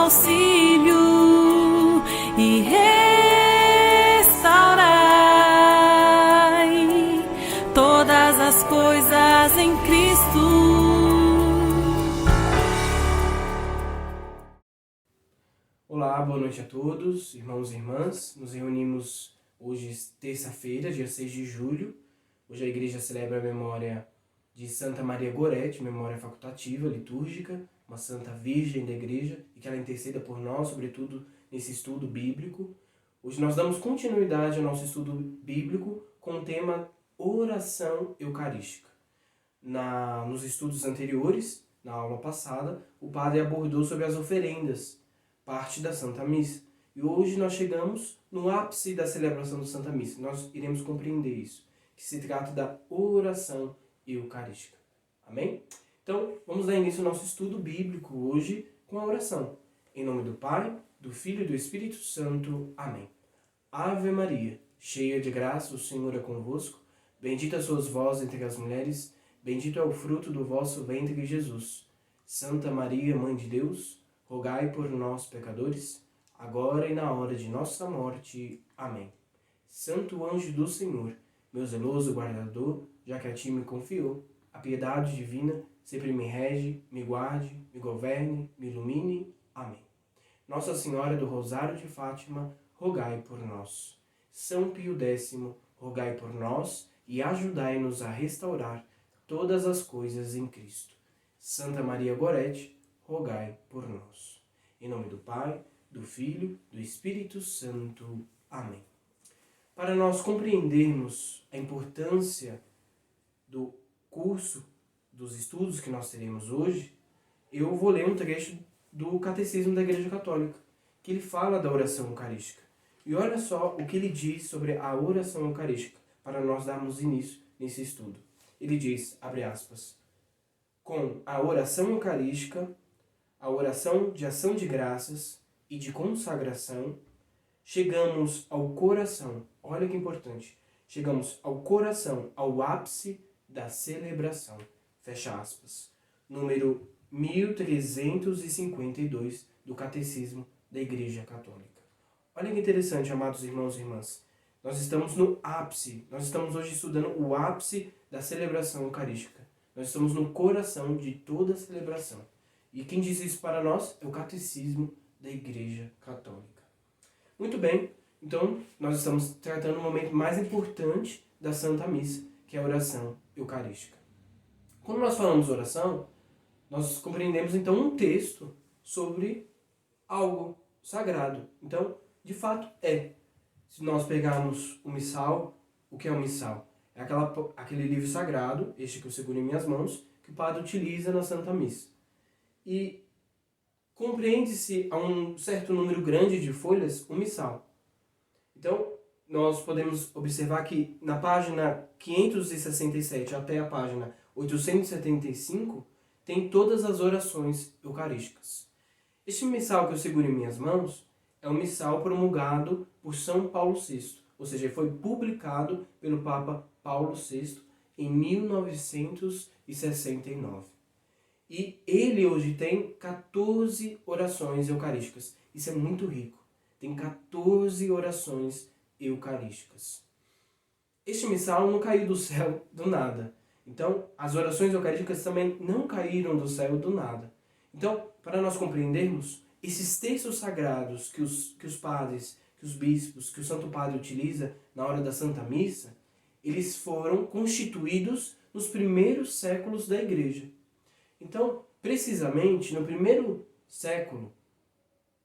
auxílio e restaurai todas as coisas em Cristo. Olá, boa noite a todos, irmãos e irmãs. Nos reunimos hoje, terça-feira, dia 6 de julho. Hoje a igreja celebra a memória de Santa Maria Gorete, memória facultativa, litúrgica, uma santa virgem da igreja, e que ela interceda por nós, sobretudo nesse estudo bíblico. Hoje nós damos continuidade ao nosso estudo bíblico com o tema oração eucarística. Nos estudos anteriores, na aula passada, o padre abordou sobre as oferendas, parte da Santa Missa. E hoje nós chegamos no ápice da celebração da Santa Missa. Nós iremos compreender isso, que se trata da oração eucarística. Amém? Então, vamos dar início ao nosso estudo bíblico hoje com a oração. Em nome do Pai, do Filho e do Espírito Santo. Amém. Ave Maria, cheia de graça, o Senhor é convosco. Bendita sois vós entre as mulheres, bendito é o fruto do vosso ventre, Jesus. Santa Maria, Mãe de Deus, rogai por nós, pecadores, agora e na hora de nossa morte. Amém. Santo anjo do Senhor, meu zeloso guardador, já que a ti me confiou, a piedade divina sempre me rege, me guarde, me governe, me ilumine. Amém. Nossa Senhora do Rosário de Fátima, rogai por nós. São Pio X, rogai por nós e ajudai-nos a restaurar todas as coisas em Cristo. Santa Maria Gorete, rogai por nós. Em nome do Pai, do Filho, do Espírito Santo. Amém. Para nós compreendermos a importância do curso, dos estudos que nós teremos hoje, eu vou ler um trecho do Catecismo da Igreja Católica, que ele fala da oração eucarística. E olha só o que ele diz sobre a oração eucarística, para nós darmos início nesse estudo. Ele diz, abre aspas, com a oração eucarística, a oração de ação de graças e de consagração, chegamos ao coração, olha que importante, chegamos ao coração, ao ápice da celebração, fecha aspas, número 1352 do Catecismo da Igreja Católica. Olha que interessante, amados irmãos e irmãs, nós estamos no ápice, nós estamos hoje estudando o ápice da celebração eucarística, nós estamos no coração de toda a celebração. E quem diz isso para nós é o Catecismo da Igreja Católica. Muito bem, então nós estamos tratando o momento mais importante da Santa Missa, que é a oração eucarística. Quando nós falamos oração, nós compreendemos então um texto sobre algo sagrado. Então, de fato, se nós pegarmos o missal, o que é o missal? É aquele livro sagrado, este que eu seguro em minhas mãos, que o padre utiliza na Santa Missa. E compreende-se a um certo número grande de folhas o missal. Então, nós podemos observar que na página 567 até a página 875 tem todas as orações eucarísticas. Este missal que eu seguro em minhas mãos é um missal promulgado por São Paulo VI, ou seja, foi publicado pelo Papa Paulo VI em 1969. E ele hoje tem 14 orações eucarísticas. Isso é muito rico. Tem 14 orações eucarísticas. Este missal não caiu do céu do nada. Então, as orações eucarísticas também não caíram do céu do nada. Então, para nós compreendermos, esses textos sagrados que os padres, que os bispos, que o Santo Padre utiliza na hora da Santa Missa, eles foram constituídos nos primeiros séculos da Igreja. Então, precisamente no primeiro século,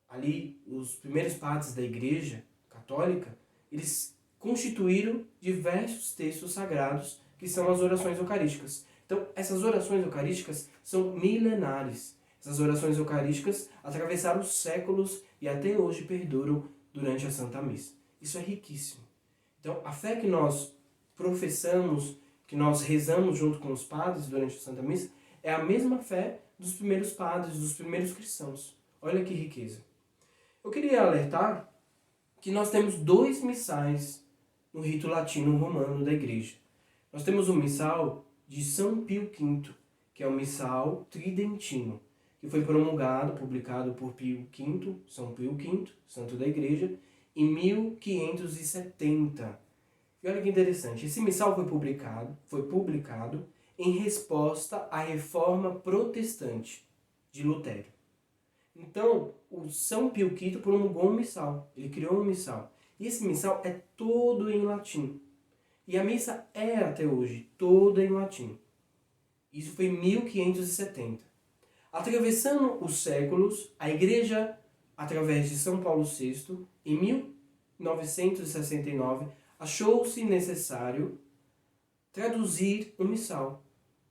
ali, os primeiros padres da Igreja Católica, eles constituíram diversos textos sagrados, que são as orações eucarísticas. Então, essas orações eucarísticas são milenares. Essas orações eucarísticas atravessaram os séculos e até hoje perduram durante a Santa Missa. Isso é riquíssimo. Então, a fé que nós professamos, que nós rezamos junto com os padres durante a Santa Missa, é a mesma fé dos primeiros padres, dos primeiros cristãos. Olha que riqueza. Eu queria alertar que nós temos 2 missais no rito latino-romano da Igreja. Nós temos o missal de São Pio V, que é o missal tridentino, que foi promulgado, publicado por Pio V, São Pio V, santo da igreja, em 1570. E olha que interessante, esse missal foi publicado em resposta à reforma protestante de Lutero. Então, o São Pio V promulgou um missal, ele criou um missal. E esse missal é todo em latim. E a missa é até hoje toda em latim. Isso foi em 1570. Atravessando os séculos, a Igreja, através de São Paulo VI, em 1969, achou-se necessário traduzir o missal.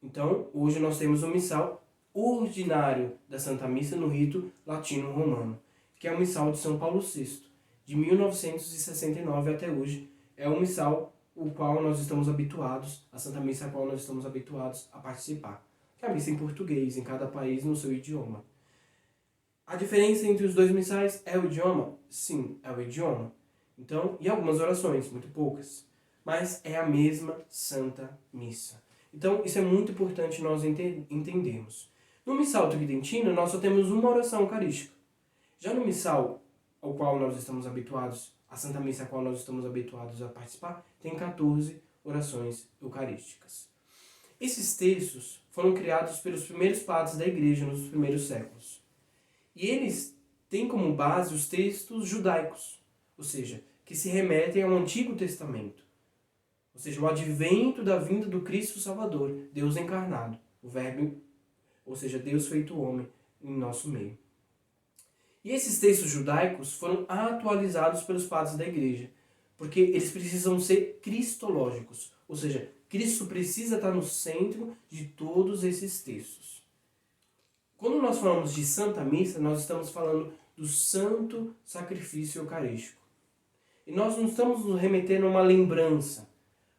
Então, hoje nós temos o missal ordinário da Santa Missa no rito latino-romano, que é o missal de São Paulo VI, de 1969 até hoje. É o missal o qual nós estamos habituados, a Santa Missa a qual nós estamos habituados a participar. Que é a missa em português, em cada país no seu idioma. A diferença entre os dois missais é o idioma? Sim, é o idioma. Então, e algumas orações, muito poucas. Mas é a mesma Santa Missa. Então, isso é muito importante nós entendermos. No missal tridentino, nós só temos uma oração eucarística. Já no missal ao qual nós estamos habituados, a Santa Missa a qual nós estamos habituados a participar, tem 14 orações eucarísticas. Esses textos foram criados pelos primeiros padres da Igreja nos primeiros séculos. E eles têm como base os textos judaicos, ou seja, que se remetem ao Antigo Testamento. Ou seja, o advento da vinda do Cristo Salvador, Deus encarnado, o Verbo, ou seja, Deus feito homem em nosso meio. E esses textos judaicos foram atualizados pelos padres da Igreja, porque eles precisam ser cristológicos, ou seja, Cristo precisa estar no centro de todos esses textos. Quando nós falamos de Santa Missa, nós estamos falando do santo sacrifício eucarístico. E nós não estamos nos remetendo a uma lembrança,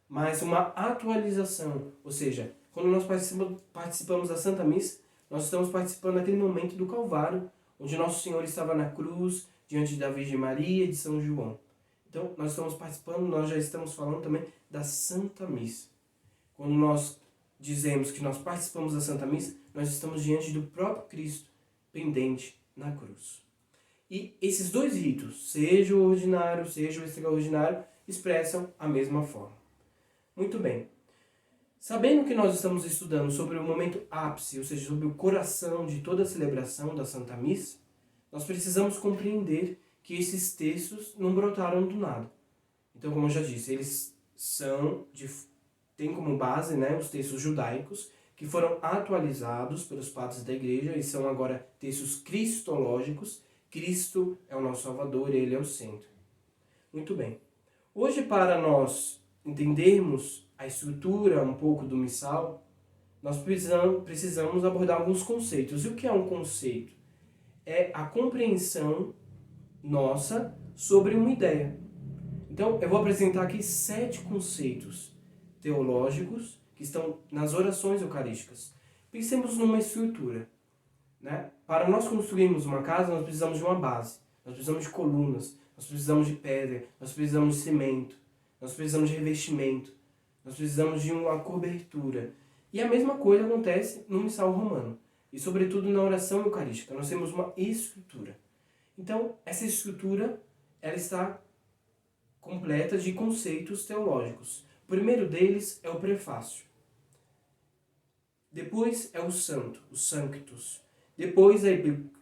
mas uma atualização. Ou seja, quando nós participamos da Santa Missa, nós estamos participando daquele momento do Calvário, onde Nosso Senhor estava na cruz, diante da Virgem Maria e de São João. Então, nós estamos participando, nós já estamos falando também da Santa Missa. Quando nós dizemos que nós participamos da Santa Missa, nós estamos diante do próprio Cristo, pendente na cruz. E esses dois ritos, seja o ordinário, seja o extraordinário, expressam a mesma forma. Muito bem. Sabendo que nós estamos estudando sobre o momento ápice, ou seja, sobre o coração de toda a celebração da Santa Missa, nós precisamos compreender que esses textos não brotaram do nada. Então, como eu já disse, eles têm como base, os textos judaicos, que foram atualizados pelos padres da Igreja e são agora textos cristológicos. Cristo é o nosso Salvador, Ele é o centro. Muito bem. Hoje, para nós entendermos a estrutura um pouco do missal, nós precisamos abordar alguns conceitos. E o que é um conceito? É a compreensão nossa sobre uma ideia. Então, eu vou apresentar aqui 7 conceitos teológicos que estão nas orações eucarísticas. Pensemos numa estrutura. Para nós construirmos uma casa, nós precisamos de uma base, nós precisamos de colunas, nós precisamos de pedra, nós precisamos de cimento, nós precisamos de revestimento, nós precisamos de uma cobertura. E a mesma coisa acontece no missal romano. E sobretudo na oração eucarística, nós temos uma estrutura. Então, essa estrutura ela está completa de conceitos teológicos. O primeiro deles é o prefácio. Depois é o santo, o sanctus. Depois a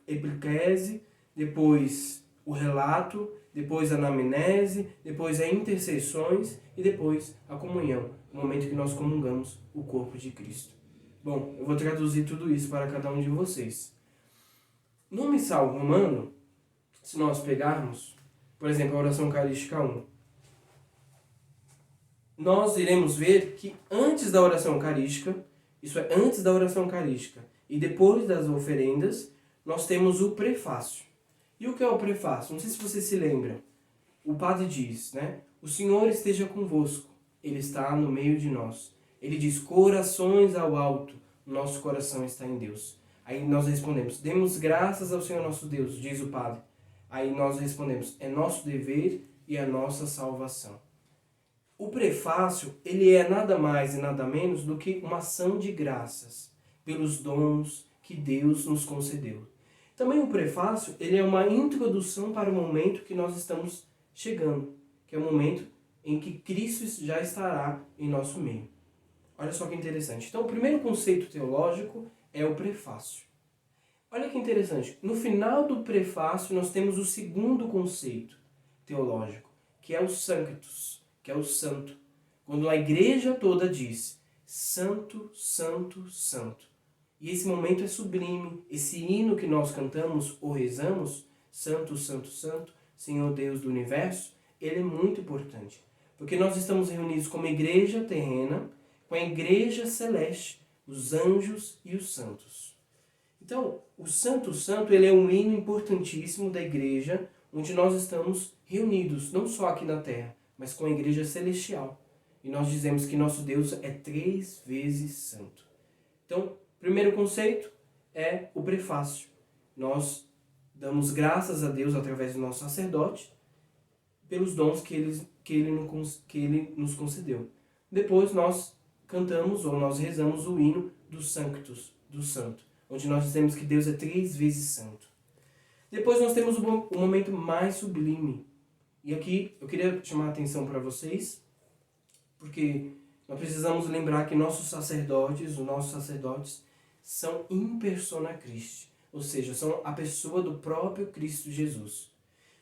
epiclese, depois o relato, depois a anamnese, depois as intercessões e depois a comunhão, o momento que nós comungamos o corpo de Cristo. Bom, eu vou traduzir tudo isso para cada um de vocês. No missal romano, se nós pegarmos, por exemplo, a oração eucarística 1, nós iremos ver que antes da oração eucarística, isso é, antes da oração eucarística e depois das oferendas, nós temos o prefácio. E o que é o prefácio? Não sei se você se lembra. O padre diz, O Senhor esteja convosco, Ele está no meio de nós. Ele diz, corações ao alto, nosso coração está em Deus. Aí nós respondemos, demos graças ao Senhor nosso Deus, diz o padre. Aí nós respondemos, é nosso dever e a nossa salvação. O prefácio, ele é nada mais e nada menos do que uma ação de graças pelos dons, que Deus nos concedeu. Também o prefácio, ele é uma introdução para o momento que nós estamos chegando, que é o momento em que Cristo já estará em nosso meio. Olha só que interessante. Então, o primeiro conceito teológico é o prefácio. Olha que interessante. No final do prefácio, nós temos o segundo conceito teológico, que é o sanctus, que é o santo. Quando a igreja toda diz santo, santo, santo. E esse momento é sublime. Esse hino que nós cantamos ou rezamos, santo, santo, santo, Senhor Deus do universo, ele é muito importante. Porque nós estamos reunidos como igreja terrena, com a igreja celeste, os anjos e os santos. Então, o Santo Santo, ele é um hino importantíssimo da igreja, onde nós estamos reunidos, não só aqui na terra, mas com a igreja celestial. E nós dizemos que nosso Deus é 3 vezes santo. Então, primeiro conceito é o prefácio. Nós damos graças a Deus através do nosso sacerdote pelos dons que ele nos concedeu. Depois nós cantamos ou nós rezamos o hino do Sanctus, do Santo, onde nós dizemos que Deus é 3 vezes santo. Depois nós temos o momento mais sublime. E aqui eu queria chamar a atenção para vocês, porque nós precisamos lembrar que os nossos sacerdotes são in persona Christi, ou seja, são a pessoa do próprio Cristo Jesus.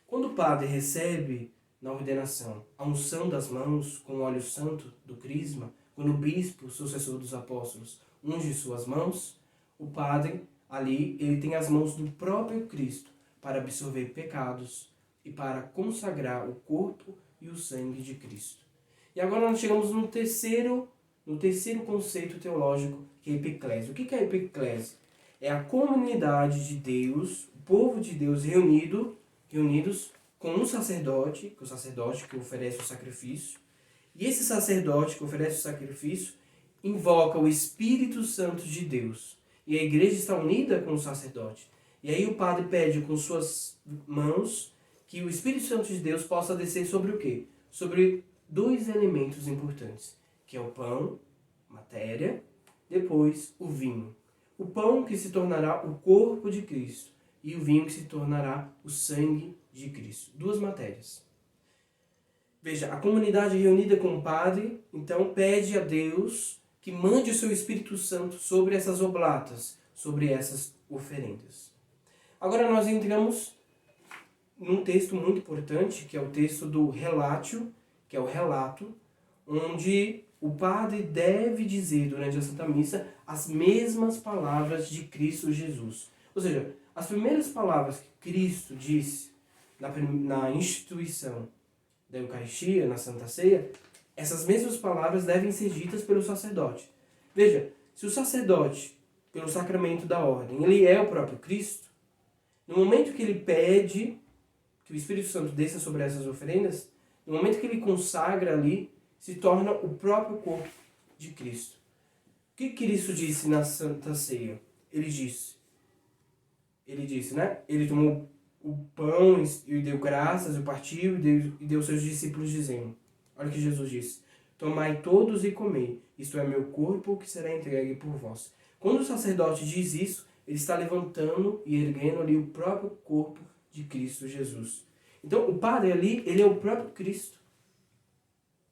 Quando o padre recebe na ordenação a unção das mãos com o óleo santo do crisma, quando o bispo, sucessor dos apóstolos, unge suas mãos, o padre ali ele tem as mãos do próprio Cristo para absorver pecados e para consagrar o corpo e o sangue de Cristo. E agora nós chegamos no terceiro conceito teológico, que é a epiclésia. O que é a epiclésia? É a comunidade de Deus, o povo de Deus reunidos com um sacerdote, que é o sacerdote que oferece o sacrifício. E esse sacerdote que oferece o sacrifício invoca o Espírito Santo de Deus. E a igreja está unida com o sacerdote. E aí o padre pede com suas mãos que o Espírito Santo de Deus possa descer sobre o quê? Sobre 2 elementos importantes, que é o pão, matéria, depois o vinho. O pão que se tornará o corpo de Cristo e o vinho que se tornará o sangue de Cristo. 2 matérias. Veja, a comunidade reunida com o padre, então, pede a Deus que mande o seu Espírito Santo sobre essas oblatas, sobre essas oferendas. Agora nós entramos num texto muito importante, que é o texto do relatio, que é o relato, onde o padre deve dizer durante a Santa Missa as mesmas palavras de Cristo Jesus. Ou seja, as primeiras palavras que Cristo disse na instituição da Eucaristia, na Santa Ceia, essas mesmas palavras devem ser ditas pelo sacerdote. Veja, se o sacerdote, pelo sacramento da ordem, ele é o próprio Cristo, no momento que ele pede que o Espírito Santo desça sobre essas oferendas, no momento que ele consagra ali, se torna o próprio corpo de Cristo. O que Cristo disse na Santa Ceia? Ele disse, né? Ele tomou o pão e deu graças, e partiu e deu aos seus discípulos dizendo, olha o que Jesus disse, tomai todos e comei, isto é meu corpo que será entregue por vós. Quando o sacerdote diz isso, ele está levantando e erguendo ali o próprio corpo de Cristo Jesus. Então o padre ali, ele é o próprio Cristo.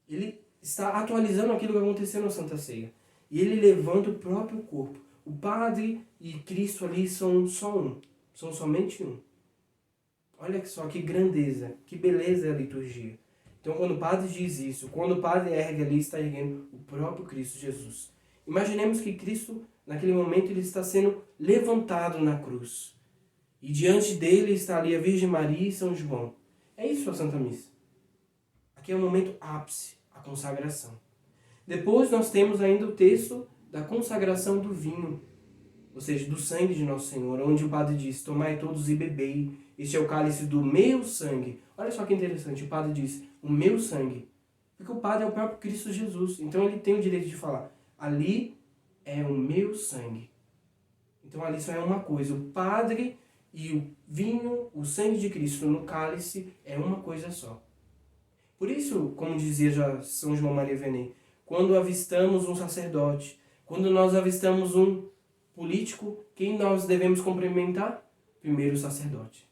Ele está atualizando aquilo que aconteceu na Santa Ceia. E ele levanta o próprio corpo. O padre e Cristo ali são só um. São somente um. Olha só que grandeza, que beleza é a liturgia. Então quando o padre diz isso, quando o padre ergue ali, está erguendo o próprio Cristo Jesus. Imaginemos que Cristo, naquele momento, ele está sendo levantado na cruz. E diante dele está ali a Virgem Maria e São João. É isso a Santa Missa. Aqui é o momento ápice, a consagração. Depois nós temos ainda o texto da consagração do vinho, ou seja, do sangue de Nosso Senhor, onde o padre diz, tomai todos e bebei, este é o cálice do meu sangue. Olha só que interessante, o padre diz, o meu sangue. Porque o padre é o próprio Cristo Jesus, então ele tem o direito de falar, ali é o meu sangue. Então ali só é uma coisa, o padre e o vinho, o sangue de Cristo no cálice é uma coisa só. Por isso, como dizia já São João Maria Vianney, quando avistamos um sacerdote, quando nós avistamos um político, quem nós devemos cumprimentar? Primeiro o sacerdote.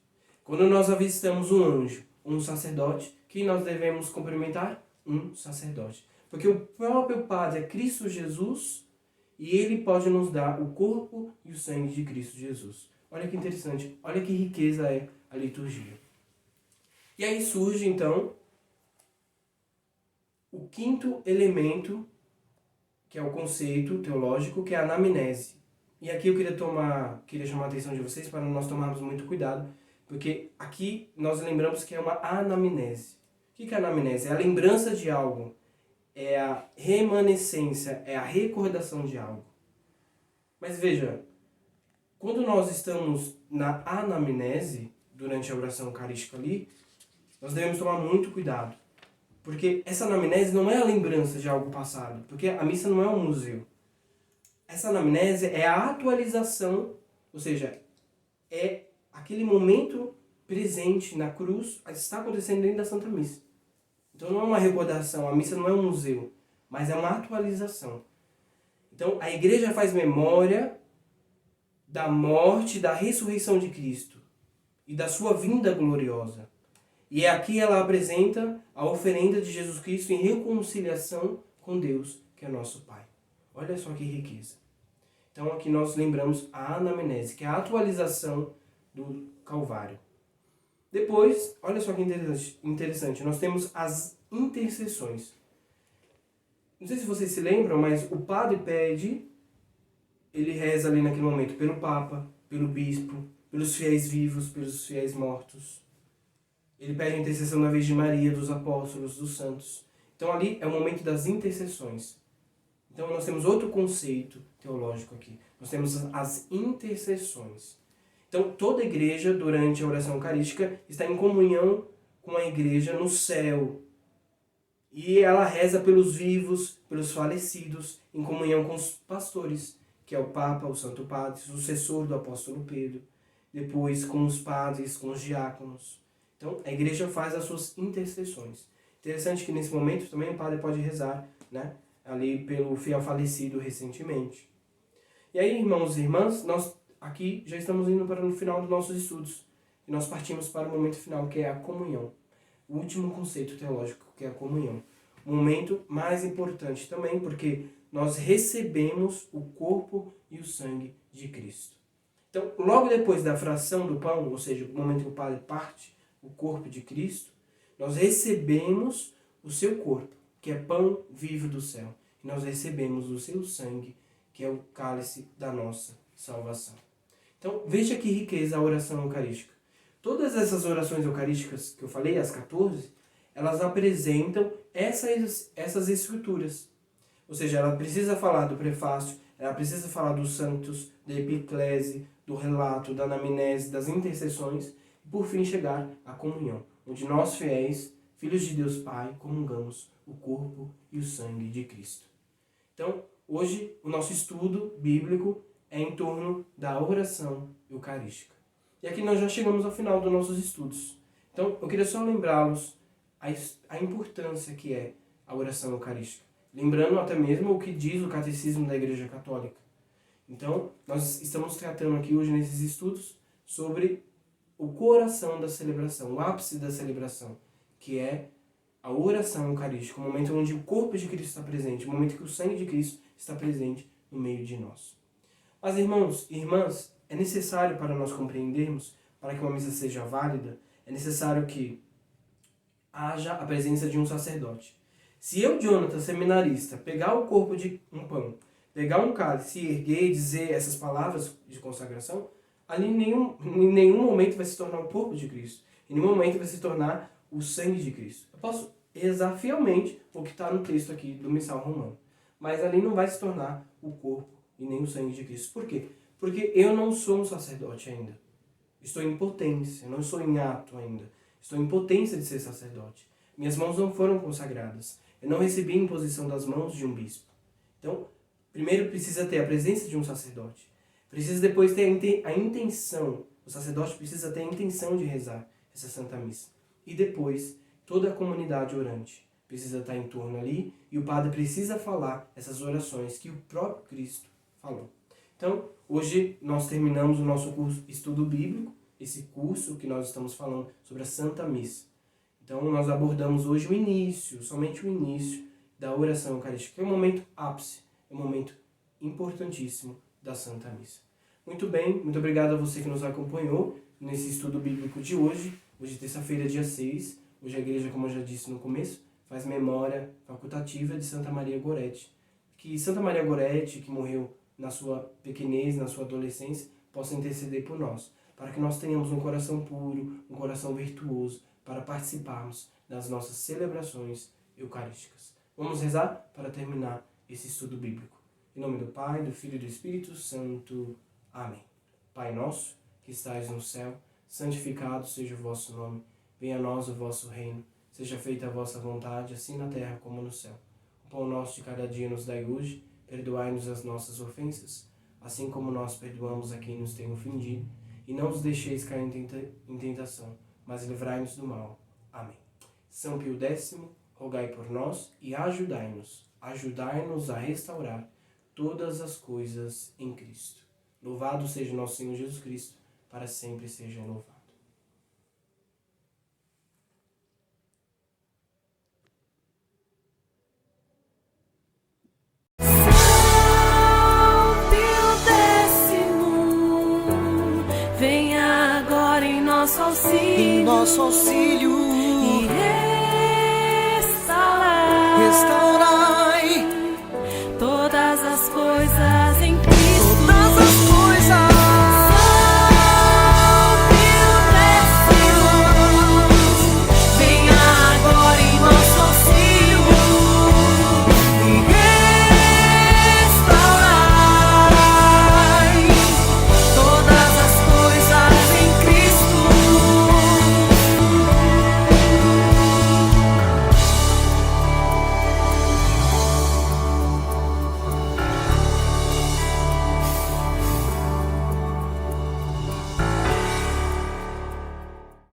Quando nós avistamos um anjo, um sacerdote, quem nós devemos cumprimentar? Um sacerdote. Porque o próprio Padre é Cristo Jesus e ele pode nos dar o corpo e o sangue de Cristo Jesus. Olha que interessante, olha que riqueza é a liturgia. E aí surge então o quinto elemento, que é o conceito teológico, que é a anamnese. E aqui eu queria chamar a atenção de vocês para nós tomarmos muito cuidado, porque aqui nós lembramos que é uma anamnese. O que é a anamnese? É a lembrança de algo, é a remanescência, é a recordação de algo. Mas veja, quando nós estamos na anamnese, durante a oração eucarística ali, nós devemos tomar muito cuidado. Porque essa anamnese não é a lembrança de algo passado, porque a missa não é um museu. Essa anamnese é a atualização, ou seja, é aquele momento presente na cruz, está acontecendo dentro da Santa Missa. Então não é uma recordação, a missa não é um museu, mas é uma atualização. Então a igreja faz memória da morte, da ressurreição de Cristo e da sua vinda gloriosa. E aqui ela apresenta a oferenda de Jesus Cristo em reconciliação com Deus, que é nosso Pai. Olha só que riqueza. Então aqui nós lembramos a anamnese, que é a atualização do Calvário. Depois, olha só que interessante, nós temos as intercessões. Não sei se vocês se lembram, mas o padre pede, ele reza ali naquele momento pelo Papa, pelo Bispo, pelos fiéis vivos, pelos fiéis mortos. Ele pede a intercessão da Virgem Maria, dos apóstolos, dos santos. Então ali é o momento das intercessões. Então nós temos outro conceito teológico aqui. Nós temos as intercessões. Então toda igreja, durante a oração eucarística, está em comunhão com a igreja no céu. E ela reza pelos vivos, pelos falecidos, em comunhão com os pastores, que é o Papa, o Santo Padre, sucessor do apóstolo Pedro. Depois com os padres, com os diáconos. Então, a igreja faz as suas intercessões. Interessante que nesse momento também o padre pode rezar, né, ali pelo fiel falecido recentemente. E aí, irmãos e irmãs, nós aqui já estamos indo para o final dos nossos estudos. E nós partimos para o momento final, que é a comunhão. O último conceito teológico, que é a comunhão. O momento mais importante também, porque nós recebemos o corpo e o sangue de Cristo. Então, logo depois da fração do pão, ou seja, o momento que o padre parte, o corpo de Cristo, nós recebemos o seu corpo, que é pão vivo do céu. E nós recebemos o seu sangue, que é o cálice da nossa salvação. Então, veja que riqueza a oração eucarística. Todas essas orações eucarísticas que eu falei, as 14, elas apresentam essas estruturas. Ou seja, ela precisa falar do prefácio, ela precisa falar dos santos, da epiclese, do relato, da anamnese, das intercessões, e por fim chegar à comunhão, onde nós fiéis, filhos de Deus Pai, comungamos o corpo e o sangue de Cristo. Então, hoje o nosso estudo bíblico é em torno da oração eucarística. E aqui nós já chegamos ao final dos nossos estudos. Então, eu queria só lembrá-los a importância que é a oração eucarística. Lembrando até mesmo o que diz o Catecismo da Igreja Católica. Então, nós estamos tratando aqui hoje nesses estudos sobre o coração da celebração, o ápice da celebração, que é a oração eucarística, o momento onde o corpo de Cristo está presente, o momento que o sangue de Cristo está presente no meio de nós. Mas, irmãos e irmãs, é necessário para nós compreendermos, para que uma missa seja válida, é necessário que haja a presença de um sacerdote. Se eu, Jonathan, seminarista, pegar o corpo de um pão, pegar um cálice, se erguer e dizer essas palavras de consagração, ali em nenhum momento vai se tornar o corpo de Cristo. Em nenhum momento vai se tornar o sangue de Cristo. Eu posso rezar fielmente o que está no texto aqui do Missal Romano. Mas ali não vai se tornar o corpo e nem o sangue de Cristo. Por quê? Porque eu não sou um sacerdote ainda. Estou em potência, não estou em ato ainda. Estou em potência de ser sacerdote. Minhas mãos não foram consagradas. Eu não recebi a imposição das mãos de um bispo. Então, primeiro precisa ter a presença de um sacerdote. Precisa depois ter a intenção. O sacerdote precisa ter a intenção de rezar essa Santa Missa. E depois, toda a comunidade orante precisa estar em torno ali e o padre precisa falar essas orações que o próprio Cristo falou. Então, hoje nós terminamos o nosso curso Estudo Bíblico, esse curso que nós estamos falando sobre a Santa Missa. Então, nós abordamos hoje o início, somente o início da oração eucarística, que é um momento ápice, é um momento importantíssimo da Santa Missa. Muito bem, muito obrigado a você que nos acompanhou nesse estudo bíblico de hoje. Hoje, terça-feira, dia 6. Hoje a igreja, como eu já disse no começo, faz memória facultativa de Santa Maria Gorete. Que Santa Maria Gorete, que morreu na sua pequenez, na sua adolescência, possa interceder por nós, para que nós tenhamos um coração puro, um coração virtuoso, para participarmos das nossas celebrações eucarísticas. Vamos rezar para terminar esse estudo bíblico. Em nome do Pai, do Filho e do Espírito Santo. Amém. Pai nosso, que estais no céu, santificado seja o vosso nome. Venha a nós o vosso reino. Seja feita a vossa vontade, assim na terra como no céu. O pão nosso de cada dia nos dai hoje. Perdoai-nos as nossas ofensas, assim como nós perdoamos a quem nos tem ofendido. E não nos deixeis cair em tentação, mas livrai-nos do mal. Amém. São Pio X, rogai por nós e ajudai-nos. Ajudai-nos a restaurar todas as coisas em Cristo. Louvado seja nosso Senhor Jesus Cristo, para sempre seja louvado. Venha agora em nosso auxílio. Em nosso auxílio.